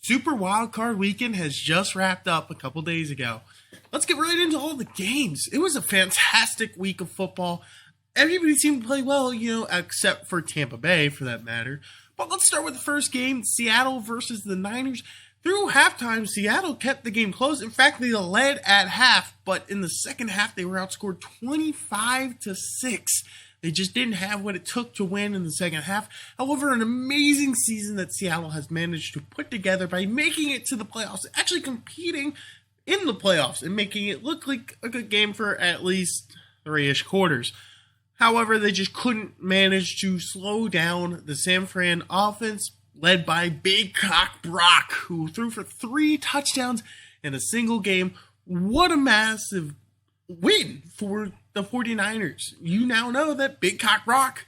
Super Wildcard weekend has just wrapped up a couple days ago. Let's get right into all the games. It was a fantastic week of football. Everybody seemed to play well, except for Tampa Bay, for that matter. But let's start with the first game, Seattle versus the Niners. Through halftime, Seattle kept the game close. In fact, they led at half, but in the second half, they were outscored 25-6. They just didn't have what it took to win in the second half. However, an amazing season that Seattle has managed to put together by making it to the playoffs, actually competing in the playoffs and making it look like a good game for at least 3-ish quarters. However, they just couldn't manage to slow down the San Fran offense, led by Big Cock Brock, who threw for 3 touchdowns in a single game. What a massive win for the 49ers. You now know that Big Cock Brock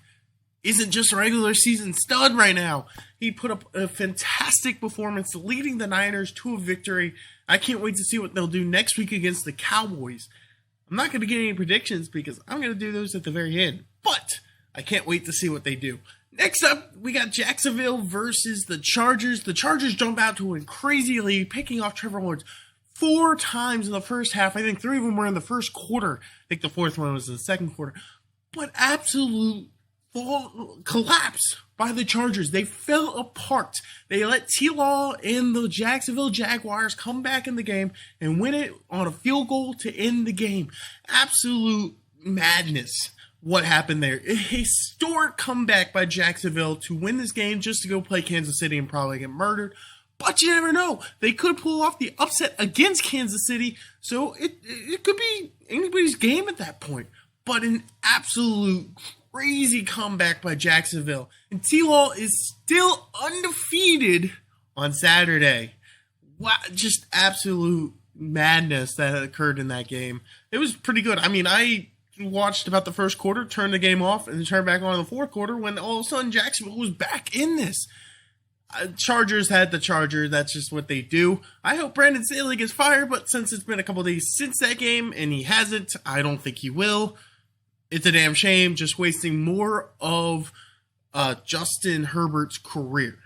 isn't just a regular season stud right now. He put up a fantastic performance, leading the Niners to a victory. I can't wait to see what they'll do next week against the Cowboys. I'm not going to get any predictions because I'm going to do those at the very end, but I can't wait to see what they do. Next up, we got Jacksonville versus the Chargers. The Chargers jump out to a crazy lead, picking off Trevor Lawrence 4 times in the first half. I think 3 of them were in the first quarter. I think the 4th one was in the second quarter. But absolute collapse by the Chargers. They fell apart. They let T-Law and the Jacksonville Jaguars come back in the game and win it on a field goal to end the game. Absolute madness. What happened there? A historic comeback by Jacksonville to win this game just to go play Kansas City and probably get murdered. But you never know. They could pull off the upset against Kansas City, so it could be anybody's game at that point. But an absolute crazy comeback by Jacksonville. And T-Law is still undefeated on Saturday. Wow, just absolute madness that occurred in that game. It was pretty good. I mean, I watched about the first quarter, turned the game off, and then turned back on in the fourth quarter when all of a sudden Jacksonville was back in this. Chargers had the Chargers. That's just what they do. I hope Brandon Staley gets fired, but since it's been a couple days since that game and he hasn't, I don't think he will. It's a damn shame, just wasting more of Justin Herbert's career.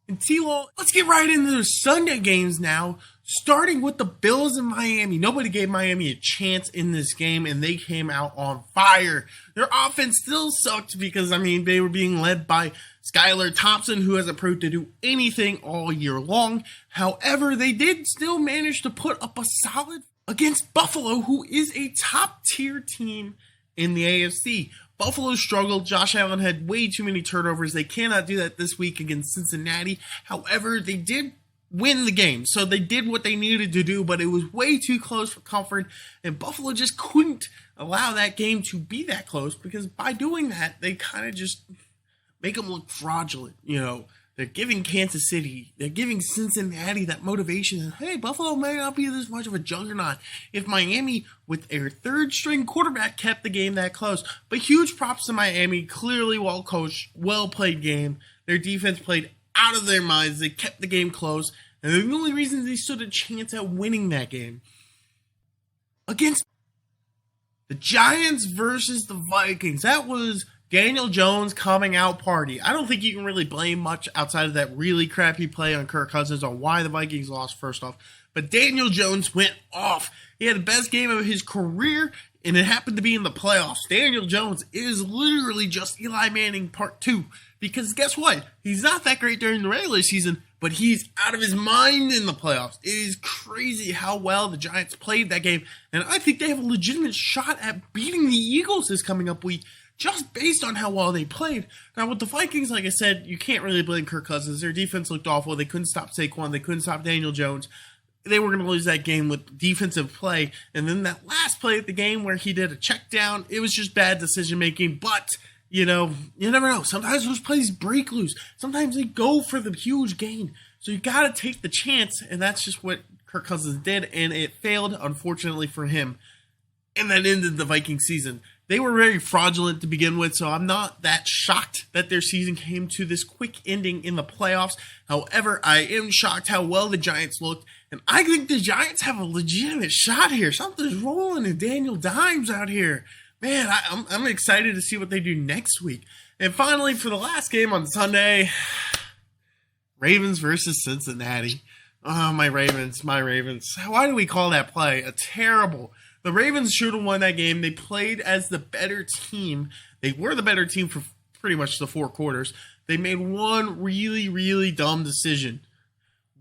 And T-Law, let's get right into the Sunday games now, starting with the Bills in Miami. Nobody gave Miami a chance in this game, and they came out on fire. Their offense still sucked because, they were being led by Skylar Thompson, who hasn't proved to do anything all year long. However, they did still manage to put up a solid against Buffalo, who is a top-tier team in the AFC. Buffalo struggled. Josh Allen had way too many turnovers. They cannot do that this week against Cincinnati. However, they did win the game. So they did what they needed to do, but it was way too close for comfort. And Buffalo just couldn't allow that game to be that close because by doing that, they kind of just make them look fraudulent. They're giving Kansas City, they're giving Cincinnati that motivation. Hey, Buffalo may not be this much of a juggernaut if Miami, with their third-string quarterback, kept the game that close. But huge props to Miami. Clearly well-coached, well-played game. Their defense played out of their minds. They kept the game close. And the only reason they stood a chance at winning that game against the Giants versus the Vikings. That was Daniel Jones coming out party. I don't think you can really blame much outside of that really crappy play on Kirk Cousins on why the Vikings lost first off. But Daniel Jones went off. He had the best game of his career, and it happened to be in the playoffs. Daniel Jones is literally just Eli Manning part 2. Because guess what? He's not that great during the regular season, but he's out of his mind in the playoffs. It is crazy how well the Giants played that game. And I think they have a legitimate shot at beating the Eagles this coming up week, just based on how well they played. Now, with the Vikings, like I said, you can't really blame Kirk Cousins. Their defense looked awful. They couldn't stop Saquon. They couldn't stop Daniel Jones. They were going to lose that game with defensive play. And then that last play at the game where he did a check down, it was just bad decision-making. But, you never know. Sometimes those plays break loose. Sometimes they go for the huge gain. So you got to take the chance, and that's just what Kirk Cousins did, and it failed, unfortunately, for him. And that ended the Viking season. They were very fraudulent to begin with, so I'm not that shocked that their season came to this quick ending in the playoffs. However, I am shocked how well the Giants looked, and I think the Giants have a legitimate shot here. Something's rolling in Daniel Dimes out here. Man, I'm excited to see what they do next week. And finally, for the last game on Sunday, Ravens versus Cincinnati. Oh, my Ravens, my Ravens. Why do we call that play a terrible? The Ravens should have won that game. They played as the better team. They were the better team for pretty much the 4 quarters. They made one really, really dumb decision.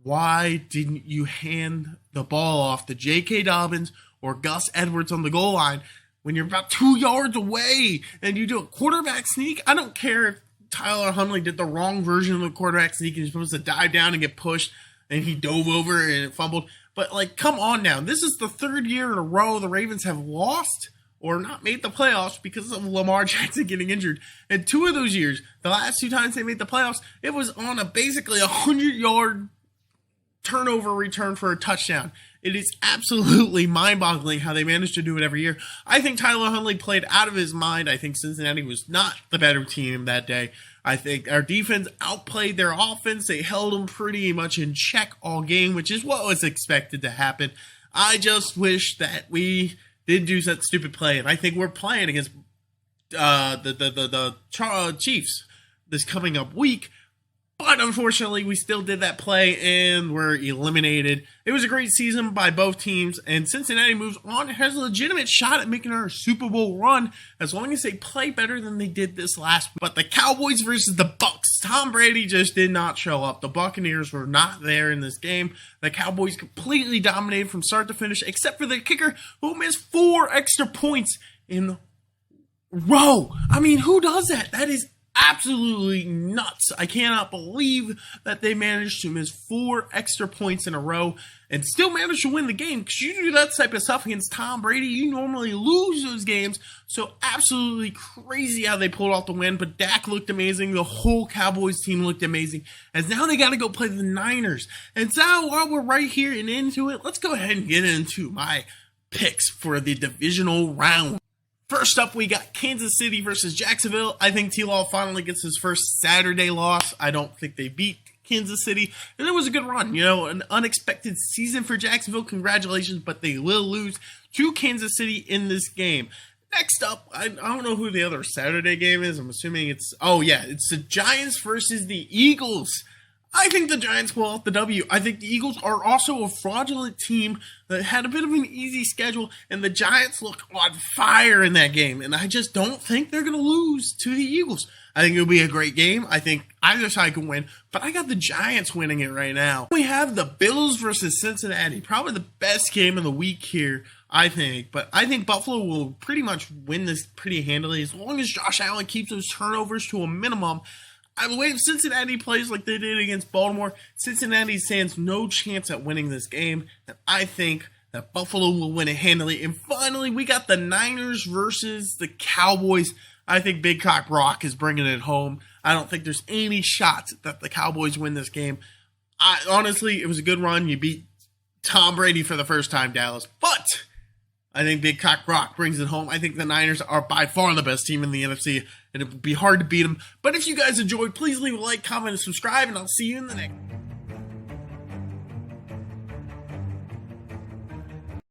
Why didn't you hand the ball off to J.K. Dobbins or Gus Edwards on the goal line when you're about 2 yards away and you do a quarterback sneak? I don't care if Tyler Huntley did the wrong version of the quarterback sneak and he's supposed to dive down and get pushed and he dove over and it fumbled. But, like, come on now. This is the 3rd year in a row the Ravens have lost or not made the playoffs because of Lamar Jackson getting injured. And 2 of those years, the last 2 times they made the playoffs, it was on a basically 100-yard turnover return for a touchdown. It is absolutely mind-boggling how they managed to do it every year. I think Tyler Huntley played out of his mind. I think Cincinnati was not the better team that day. I think our defense outplayed their offense. They held them pretty much in check all game, which is what was expected to happen. I just wish that we did do that stupid play, and I think we're playing against the Chiefs this coming up week. But unfortunately, we still did that play and we're eliminated. It was a great season by both teams, and Cincinnati moves on and has a legitimate shot at making our Super Bowl run as long as they play better than they did this last week. But the Cowboys versus the Bucks, Tom Brady just did not show up. The Buccaneers were not there in this game. The Cowboys completely dominated from start to finish, except for the kicker who missed 4 extra points in a row. I mean, who does that? That is absolutely nuts. I cannot believe that they managed to miss 4 extra points in a row and still manage to win the game, because you do that type of stuff against Tom Brady, you normally lose those games. So absolutely crazy how they pulled off the win, but Dak looked amazing. The whole Cowboys team looked amazing, as now they got to go play the Niners. And so while we're right here and into it, let's go ahead and get into my picks for the divisional round. First up, we got Kansas City versus Jacksonville. I think T-Law finally gets his first Saturday loss. I don't think they beat Kansas City, and it was a good run. You know, an unexpected season for Jacksonville. Congratulations, but they will lose to Kansas City in this game. Next up, I don't know who the other Saturday game is. I'm assuming it's the Giants versus the Eagles. I think the Giants pull out the W. I think the Eagles are also a fraudulent team that had a bit of an easy schedule, and the Giants look on fire in that game, and I just don't think they're going to lose to the Eagles. I think it'll be a great game. I think either side can win, but I got the Giants winning it right now. We have the Bills versus Cincinnati, probably the best game of the week here, I think, but I think Buffalo will pretty much win this pretty handily as long as Josh Allen keeps those turnovers to a minimum. I believe if Cincinnati plays like they did against Baltimore, Cincinnati stands no chance at winning this game, and I think that Buffalo will win it handily. And finally, we got the Niners versus the Cowboys. I think Big Cock Brock is bringing it home. I don't think there's any shots that the Cowboys win this game. Honestly, it was a good run. You beat Tom Brady for the first time, Dallas, but I think Big Cock Brock brings it home. I think the Niners are by far the best team in the NFC, and it would be hard to beat them. But if you guys enjoyed, please leave a like, comment, and subscribe, and I'll see you in the next.